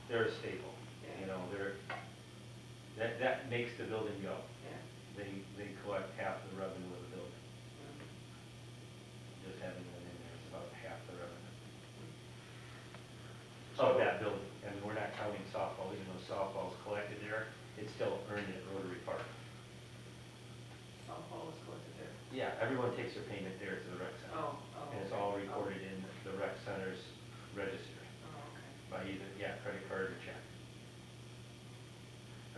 they're a staple. Yeah. You know, that makes the building go. Yeah. They collect half the revenue of the building. Just having them in there is about half the revenue of that building. And we're not counting softball, even though softball's collected there, it's still earned at Rotary Park. Softball is collected there. Yeah, everyone takes their payment there to the rec center. Oh, And it's okay. all recorded in the rec center's register Oh, okay. by either, credit card or check.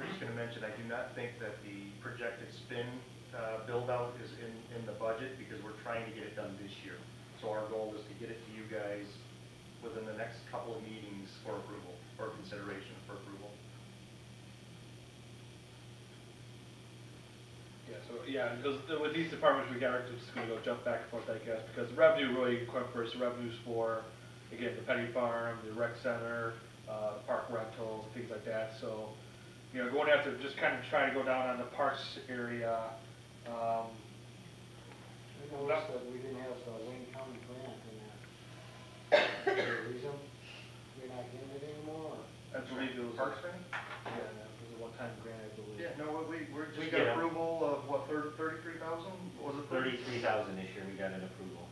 I'm just going to mention, I do not think that the projected spin build-out is in the budget because we're trying to get it done this year. So our goal is to get it to you guys within the next couple of meetings for approval, or consideration for approval. Yeah, because with these departments, we got just going to go jump back and forth, I guess, because the revenue really incorporates the revenues for, again, the petty farm, the rec center, park rentals, things like that. So, you know, going after, just kind of trying to go down on the parks area. I noticed that we didn't have the Wayne County grant in there. Is there a reason we're not getting it anymore? I believe it was Parks thing? Yeah, that was a one-time grant, I believe. Yeah, no, we We just get got 'em. approval of what, 33,000? Was it 33,000 this year, we got an approval.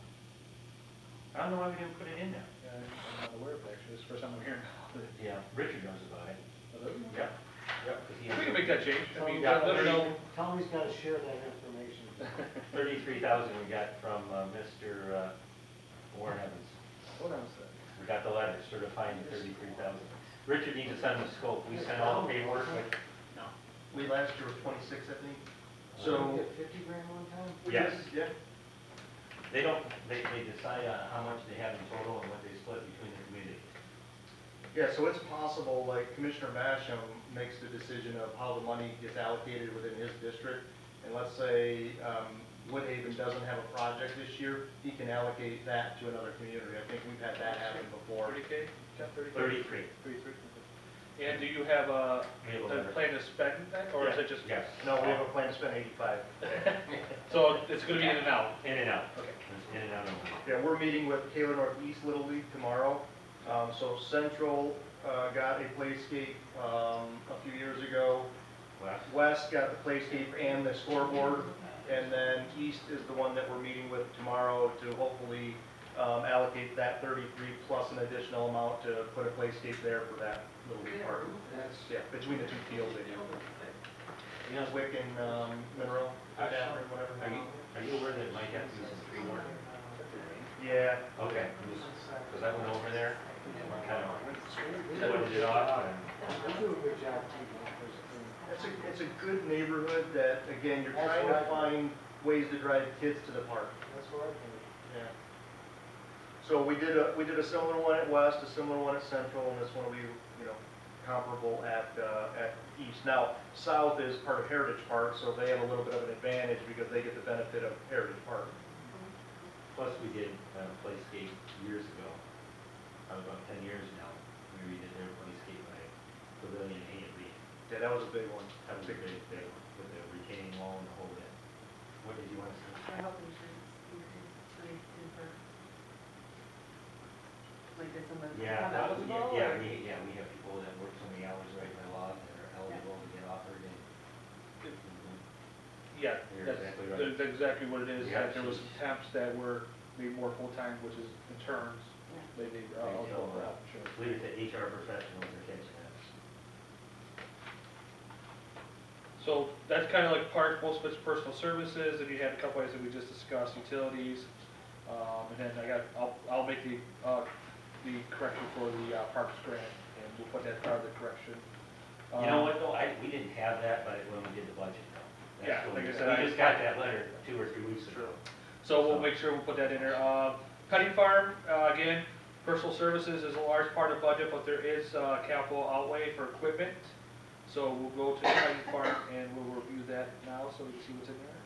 I don't know why we didn't put it in there. Yeah, I'm not aware of it, actually. It's the first time I'm hearing about it. Yeah, Richard knows about it. Oh, does he? Yeah. Yeah, because he We can make that change. I mean, Yeah, let her know. Tommy's gotta share that information. 33,000 we got from Mr. Warren Evans. Hold on a second. We got the letter certifying the 33,000. Richard needs to send the scope. We sent all the paperwork. No. We last year was 26, I think. Did So, we get 50 grand one time? Yes. Yeah. They don't, they decide how much they have in total and what they split between the communities. Yeah, so it's possible, like Commissioner Basham makes the decision of how the money gets allocated within his district. And let's say Woodhaven doesn't have a project this year, he can allocate that to another community. I think we've had that happen before. 30K? Got 30K? 33. 33. And do you have a We have a letter. plan to spend that, or is it just? Yes. No, we have a plan to spend 85. So it's going to be in and out? In and out. Okay. It's in and out only. Yeah, we're meeting with Taylor Northeast Little League tomorrow. So Central got a playscape a few years ago. West got the playscape and the scoreboard. And then East is the one that we're meeting with tomorrow to hopefully allocate that 33 plus an additional amount to put a playscape there for that Little League park. That's, Yeah, between the two fields they do. You know, Wick and Monroe, whatever. Are you aware that Mike has to do some tree work? Yeah. Okay. Because I went over there, kind of pointed it off, and they do a good job too. It's a good neighborhood that, again, you're trying to find ways to drive kids to the park. That's what I think. Yeah. So we did a similar one at West, a similar one at Central, and this one will be, comparable at East. Now, South is part of Heritage Park, so they have a little bit of an advantage because they get the benefit of Heritage Park. plus we did playscape years ago, probably about 10 years now. We redid their playscape by Pavilion A and B. Yeah, that was a big one. That was a big, with the retaining wall and the whole bit. What did you want to say? Our health insurance increase, like did someone Yeah, have eligible? we or- have people that work so many hours right by law that are eligible to get offered and. Yeah, You're that's exactly right. that's exactly what it is. Yeah. That there was some temps that were maybe more full-time, which is interns. Yeah. They eligible for health insurance. Leave it to HR professionals to catch that. So that's kind of like part, most of it's personal services, and you had a couple items that we just discussed, utilities. And then I'll make the correction for the parks grant, and we'll put that part of the correction. You know what though, we didn't have that, but when we did the budget though. Yeah, That's what like I we said, We just got that letter 2 or 3 weeks ago. So we'll make sure we'll put that in there. Petty farm, again, personal services is a large part of the budget, but there is capital outlay for equipment. So we'll go to the petty farm and we'll review that now so we can see what's in there.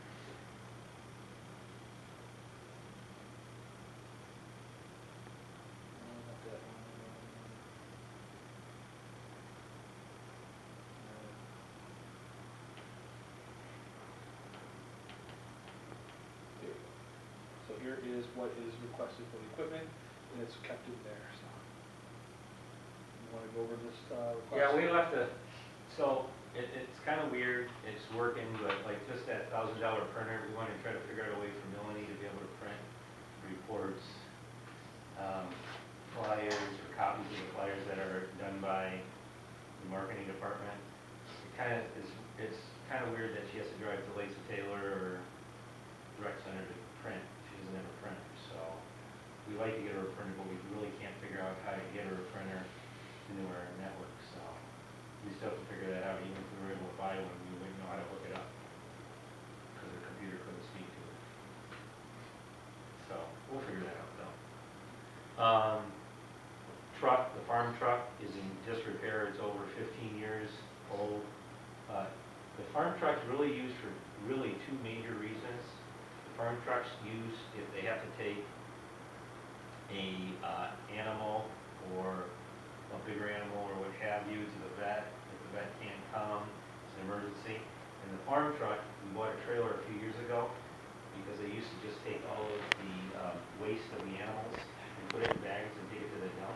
So here is what is requested for the equipment, and it's kept in there, so. You want to go over this, request? Yeah, we left so it's kind of weird, it's working, but like just that $1,000 printer, we want to try to figure out a way for Melanie to be able to print reports, flyers or copies of the flyers that are done by the marketing department. It's kind of weird that she has to drive to Lacey Taylor or Rec Center to print. She doesn't have a printer, so we like to get her a printer, but we really can't figure out how to get her a printer into our network, so we still have to figure that out. Even if we were able to buy one, we wouldn't know how to hook it up because the computer couldn't speak to it. So we'll figure that out though. Truck, the farm truck is in disrepair. It's over 15 years old. The farm truck's really used for really two major reasons. The farm truck's used if they have to take a animal or a bigger animal or what have you to the vet. If the vet can't come, it's an emergency. And the farm truck, we bought a trailer a few years ago because they used to just take all of the waste of the animals and put it in bags and take it to the dump.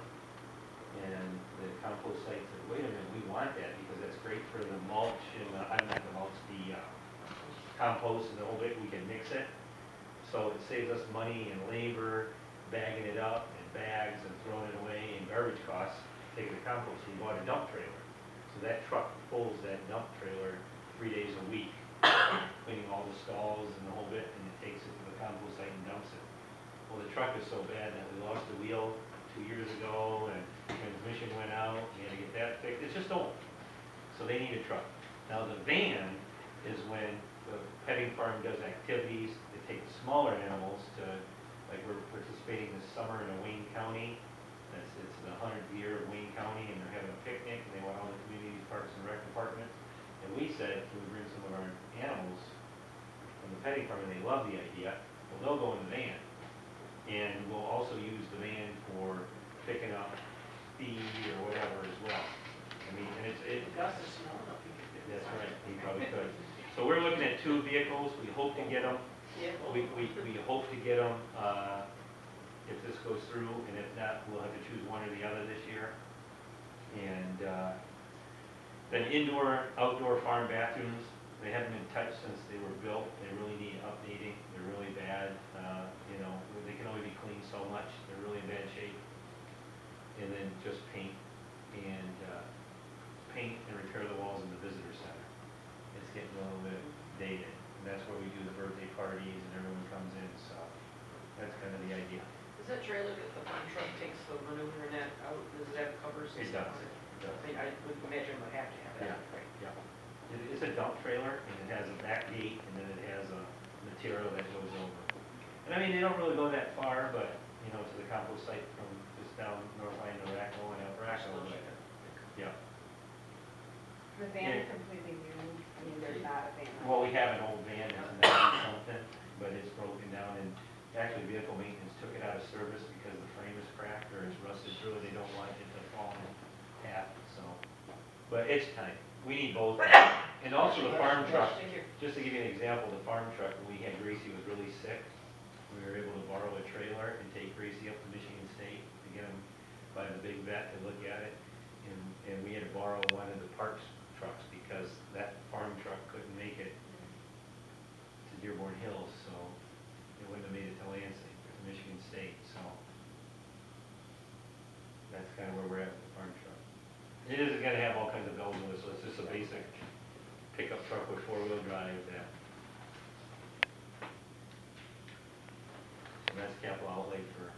And the compost site said, wait a minute, we want that because that's great for the mulch and, I'm not the mulch, the compost and the whole bit, we can mix it. So it saves us money and labor, bagging it up in bags and throwing it away and garbage costs, taking the compost. So we bought a dump trailer. So that truck pulls that dump trailer 3 days a week, cleaning all the stalls and the whole bit, and it takes it to the compost site and dumps it. Well, the truck is so bad that we lost the wheel 2 years ago, and transmission went out, we had to get that fixed. It's just old. So they need a truck. Now the van is when the petting farm does activities, they take the smaller animals to, like we're participating this summer in a Wayne County. It's the 100th year of Wayne County, and they're having a picnic, and they want all the community parks and rec department. And we said, can we bring some of our animals from the petting farm, and they love the idea. Well, they'll go in the van. And we'll also use the van for picking up feed or whatever as well. I mean, and Gus is small enough, you could do that's that. right, he probably could. So we're looking at 2 vehicles, we hope to get them, Yeah. we hope to get them, if this goes through, and if not, we'll have to choose one or the other this year. And, then indoor, outdoor farm bathrooms, they haven't been touched since they were built, they really need updating, they're really bad, you know, they can only be cleaned so much, they're really in bad shape. And then just paint and repair the walls in the visitor center. It's getting a little bit dated, and that's where we do the birthday parties and everyone comes in, so that's kind of the idea. Is that trailer that the farm truck takes the manure and that out, does that cover some It stuff? does. It does. I think I would imagine it would have to have that, Yeah. right? Yeah. It's a dump trailer, and it has a back gate, and then it has a material that goes over. And I mean, they don't really go that far, but, you know, to the compost site from just down North Line to Rackle and out Rackle, but, yeah. The van is completely new, I mean, there's not a van. Well, we have an old van that's something, but it's broken down, and actually vehicle maintenance took it out of service because the frame is cracked or it's rusted through, they don't want it to fall in half, so. But it's time, we need both. And also the farm truck, just to give you an example, the farm truck, when we had Gracie was really sick, we were able to borrow a trailer and take Gracie up to Michigan State to get him by the big vet to look at it. And we had to borrow one of the parks trucks because that farm truck couldn't make it to Dearborn Hills, so it wouldn't have made it to Lansing, to Michigan State, so that's kind of where we're at with the farm truck. It isn't gonna have all kinds of bells and whistles, it's just a basic pickup truck with 4-wheel drive that. So that's capital outlay for